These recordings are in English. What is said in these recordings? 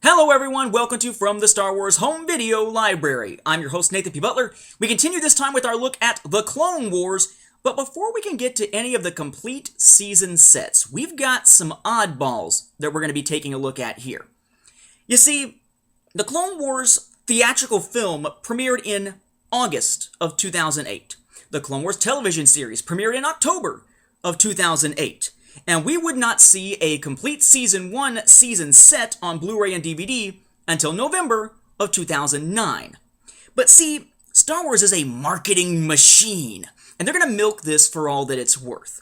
Hello everyone, welcome to From the Star Wars Home Video Library. I'm your host Nathan P. Butler. We continue this time with our look at The Clone Wars, but before we can get to any of the complete season sets, we've got some oddballs that we're going to be taking a look at here. You see, The Clone Wars theatrical film premiered in August of 2008. The Clone Wars television series premiered in October of 2008. And we would not see a complete Season 1 season set on Blu-ray and DVD until November of 2009. But see, Star Wars is a marketing machine, and they're going to milk this for all that it's worth.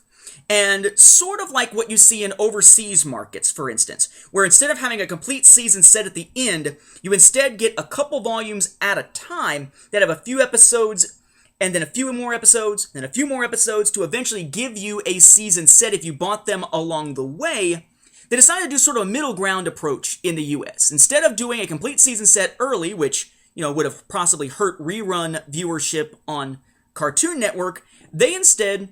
And sort of like what you see in overseas markets, for instance, where instead of having a complete season set at the end, you instead get a couple volumes at a time that have a few episodes and then a few more episodes, then a few more episodes to eventually give you a season set if you bought them along the way. They decided to do sort of a middle ground approach in the US. Instead of doing a complete season set early, which, would have possibly hurt rerun viewership on Cartoon Network, they instead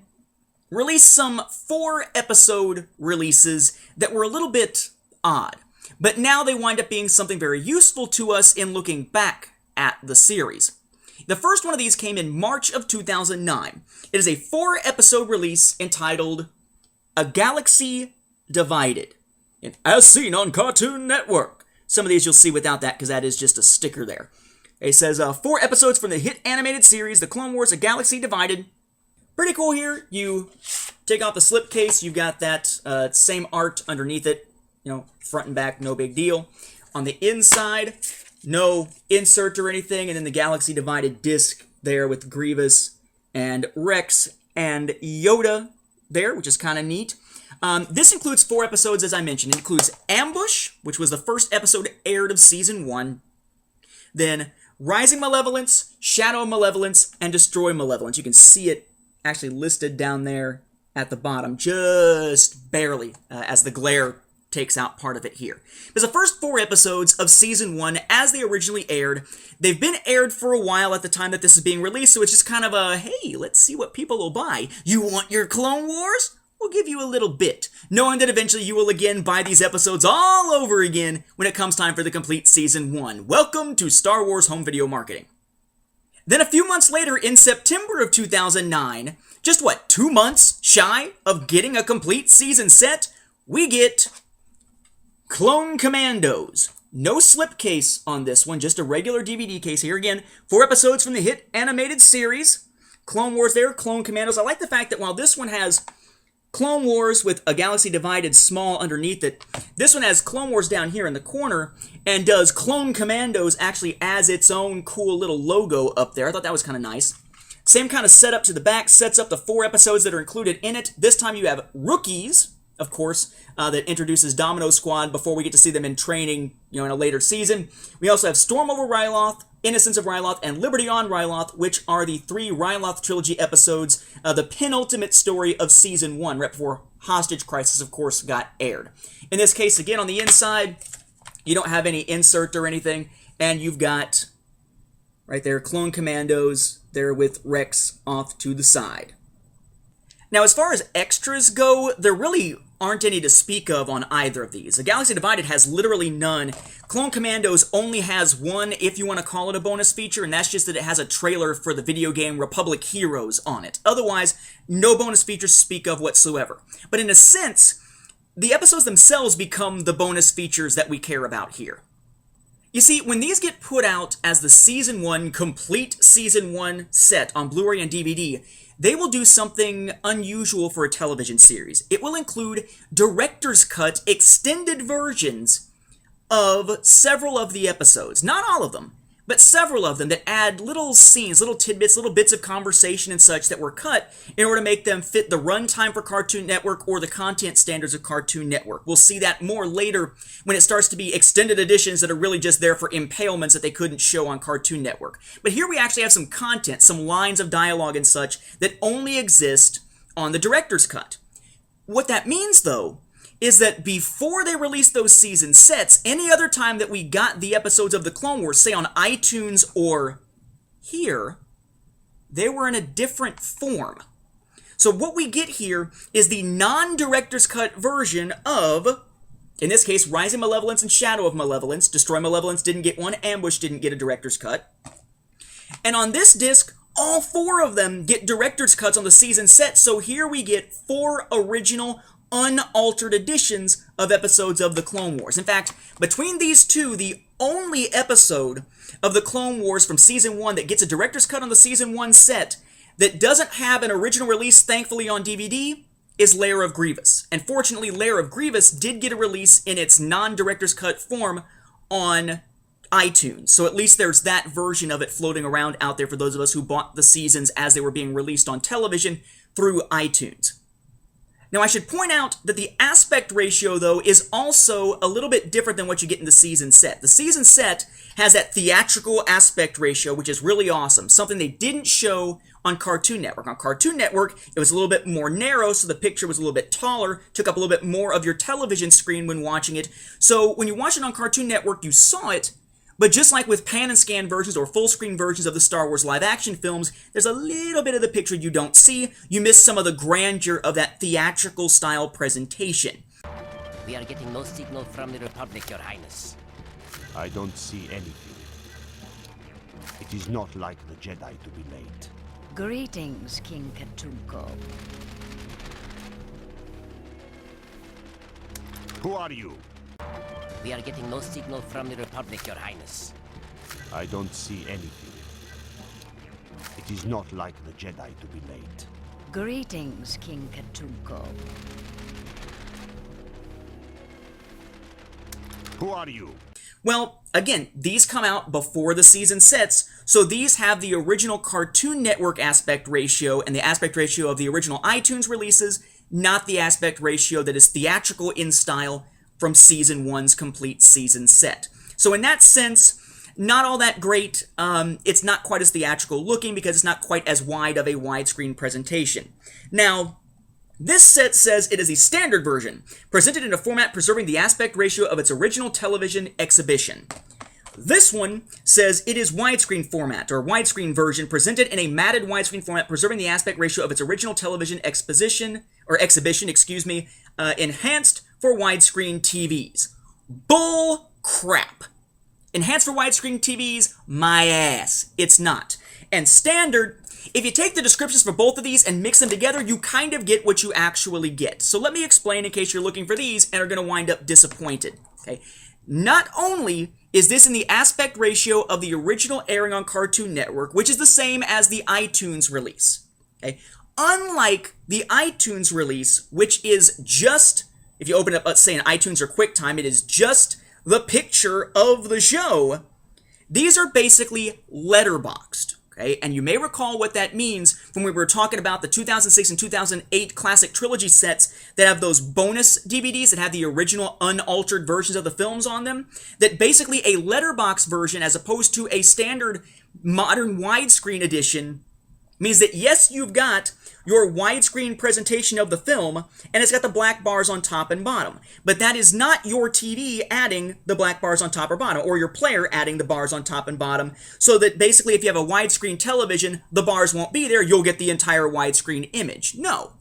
released some 4-episode releases that were a little bit odd. But now they wind up being something very useful to us in looking back at the series. The first one of these came in March of 2009. It is a 4-episode release entitled A Galaxy Divided, and as seen on Cartoon Network. Some of these you'll see without that because that is just a sticker there. It says 4 episodes from the hit animated series The Clone Wars A Galaxy Divided. Pretty cool here. You take off the slipcase, you've got that same art underneath it, front and back, no big deal. On the inside, no insert or anything, and then the Galaxy Divided disc there with Grievous and Rex and Yoda there, which is kind of neat. This includes 4 episodes, as I mentioned. It includes Ambush, which was the first episode aired of Season 1. Then Rising Malevolence, Shadow Malevolence, and Destroy Malevolence. You can see it actually listed down there at the bottom, just barely, as the glare takes out part of it here. There's the first 4 episodes of Season 1 as they originally aired. They've been aired for a while at the time that this is being released, so it's just kind of a, hey, let's see what people will buy. You want your Clone Wars? We'll give you a little bit, knowing that eventually you will again buy these episodes all over again when it comes time for the complete Season 1. Welcome to Star Wars Home Video Marketing. Then a few months later, in September of 2009, just 2 months shy of getting a complete season set, we get Clone Commandos. No slipcase on this one, just a regular DVD case. Here again, 4 episodes from the hit animated series. Clone Wars there, Clone Commandos. I like the fact that while this one has Clone Wars with A Galaxy Divided small underneath it, this one has Clone Wars down here in the corner and does Clone Commandos actually as its own cool little logo up there. I thought that was kind of nice. Same kind of setup to the back, sets up the 4 episodes that are included in it. This time you have Rookies, of course, that introduces Domino Squad before we get to see them in training, in a later season. We also have Storm over Ryloth, Innocence of Ryloth, and Liberty on Ryloth, which are the 3 Ryloth trilogy episodes, the penultimate story of Season 1, right before Hostage Crisis, of course, got aired. In this case, again, on the inside, you don't have any insert or anything, and you've got, right there, Clone Commandos there with Rex off to the side. Now, as far as extras go, there really aren't any to speak of on either of these. A Galaxy Divided has literally none. Clone Commandos only has one, if you want to call it a bonus feature, and that's just that it has a trailer for the video game Republic Heroes on it. Otherwise, no bonus features to speak of whatsoever. But in a sense, the episodes themselves become the bonus features that we care about here. You see, when these get put out as the Season 1, complete Season 1 set on Blu-ray and DVD, they will do something unusual for a television series. It will include director's cut extended versions of several of the episodes. Not all of them, but several of them that add little scenes, little tidbits, little bits of conversation and such that were cut in order to make them fit the runtime for Cartoon Network or the content standards of Cartoon Network. We'll see that more later when it starts to be extended editions that are really just there for impalements that they couldn't show on Cartoon Network. But here we actually have some content, some lines of dialogue and such that only exist on the director's cut. What that means, though, is that before they released those season sets, any other time that we got the episodes of the Clone Wars, say on iTunes or here, they were in a different form. So what we get here is the non-director's cut version of In this case, Rising Malevolence and Shadow of Malevolence. Destroy Malevolence didn't get one. Ambush didn't get a director's cut. And on this disc, all 4 of them get director's cuts on the season set, so here we get 4 original, unaltered editions of episodes of The Clone Wars. In fact, between these two, the only episode of The Clone Wars from Season 1 that gets a director's cut on the Season 1 set that doesn't have an original release, thankfully, on DVD is Lair of Grievous. And fortunately, Lair of Grievous did get a release in its non-director's cut form on iTunes. So at least there's that version of it floating around out there for those of us who bought the seasons as they were being released on television through iTunes. Now, I should point out that the aspect ratio, though, is also a little bit different than what you get in the season set. The season set has that theatrical aspect ratio, which is really awesome, something they didn't show on Cartoon Network. On Cartoon Network, it was a little bit more narrow, so the picture was a little bit taller, took up a little bit more of your television screen when watching it. So when you watch it on Cartoon Network, you saw it, but just like with pan and scan versions or full screen versions of the Star Wars live action films, there's a little bit of the picture you don't see. You miss some of the grandeur of that theatrical style presentation. We are getting no signal from the Republic, Your Highness. I don't see anything. It is not like the Jedi to be late. Greetings, King Katunko. Who are you? We are getting no signal from the Republic, Your Highness. I don't see anything. It is not like the Jedi to be late. Greetings, King Katunko. Who are you? Well, again, these come out before the season sets, so these have the original Cartoon Network aspect ratio and the aspect ratio of the original iTunes releases, not the aspect ratio that is theatrical in style from Season 1's complete season set. So in that sense, not all that great. It's not quite as theatrical looking because it's not quite as wide of a widescreen presentation. Now, this set says it is a standard version, presented in a format preserving the aspect ratio of its original television exhibition. This one says it is widescreen format, or widescreen version, presented in a matted widescreen format preserving the aspect ratio of its original television exhibition, enhanced for widescreen TVs. Bull crap. Enhanced for widescreen TVs? My ass. It's not. And standard, if you take the descriptions for both of these and mix them together, you kind of get what you actually get. So let me explain in case you're looking for these and are going to wind up disappointed. Okay? Not only is this in the aspect ratio of the original airing on Cartoon Network, which is the same as the iTunes release. Okay? Unlike the iTunes release, which is just, if you open up, let's say, an iTunes or QuickTime, it is just the picture of the show. These are basically letterboxed. Okay? And you may recall what that means when we were talking about the 2006 and 2008 classic trilogy sets that have those bonus DVDs that have the original unaltered versions of the films on them. That basically a letterbox version, as opposed to a standard modern widescreen edition, means that yes, you've got your widescreen presentation of the film, and it's got the black bars on top and bottom. But that is not your TV adding the black bars on top or bottom, or your player adding the bars on top and bottom, so that basically if you have a widescreen television, the bars won't be there, you'll get the entire widescreen image. No.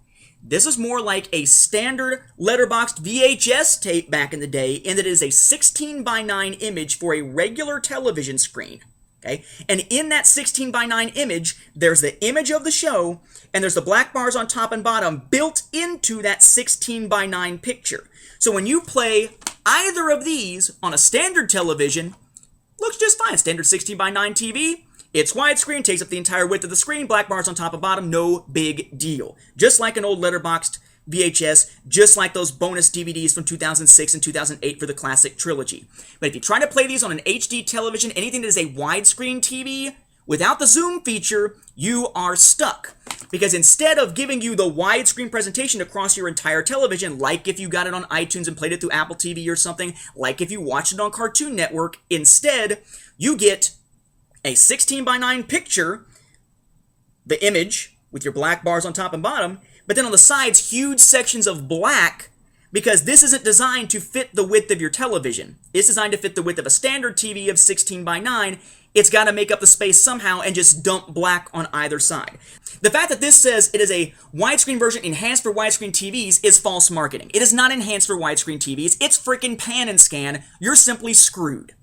This is more like a standard letterboxed VHS tape back in the day, in that it is a 16:9 image for a regular television screen. Okay? And in that 16:9 image, there's the image of the show, and there's the black bars on top and bottom built into that 16:9 picture. So when you play either of these on a standard television, looks just fine. Standard 16:9 TV, it's widescreen, takes up the entire width of the screen, black bars on top and bottom, no big deal. Just like an old letterboxed VHS, just like those bonus DVDs from 2006 and 2008 for the classic trilogy. But if you try to play these on an HD television, anything that is a widescreen TV, without the zoom feature, you are stuck. Because instead of giving you the widescreen presentation across your entire television, like if you got it on iTunes and played it through Apple TV or something, like if you watched it on Cartoon Network, instead, you get a 16:9 picture, the image, with your black bars on top and bottom, but then on the sides, huge sections of black, because this isn't designed to fit the width of your television. It's designed to fit the width of a standard TV of 16:9. it's got to make up the space somehow and just dump black on either side. The fact that this says it is a widescreen version enhanced for widescreen TVs is false marketing. It is not enhanced for widescreen TVs. It's freaking pan and scan. You're simply screwed.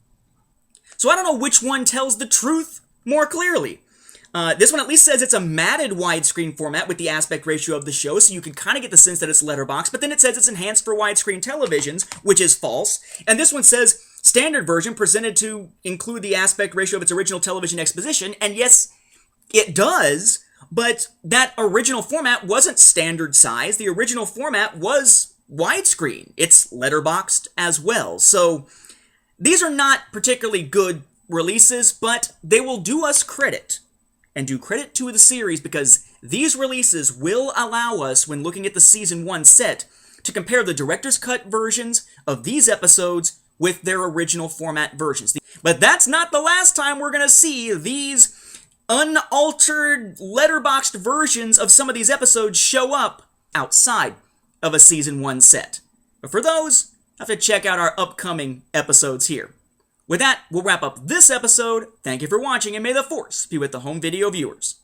So I don't know which one tells the truth more clearly. This one at least says it's a matted widescreen format with the aspect ratio of the show, so you can kind of get the sense that it's letterbox, but then it says it's enhanced for widescreen televisions, which is false. And this one says standard version presented to include the aspect ratio of its original television exposition, and yes, it does, but that original format wasn't standard size. The original format was widescreen. It's letterboxed as well. So these are not particularly good releases, but they will do us credit. And do credit to the series because these releases will allow us, when looking at the Season 1 set, to compare the director's cut versions of these episodes with their original format versions. But that's not the last time we're going to see these unaltered, letterboxed versions of some of these episodes show up outside of a Season 1 set. But for those, I have to check out our upcoming episodes here. With that, we'll wrap up this episode. Thank you for watching, and may the Force be with the home video viewers.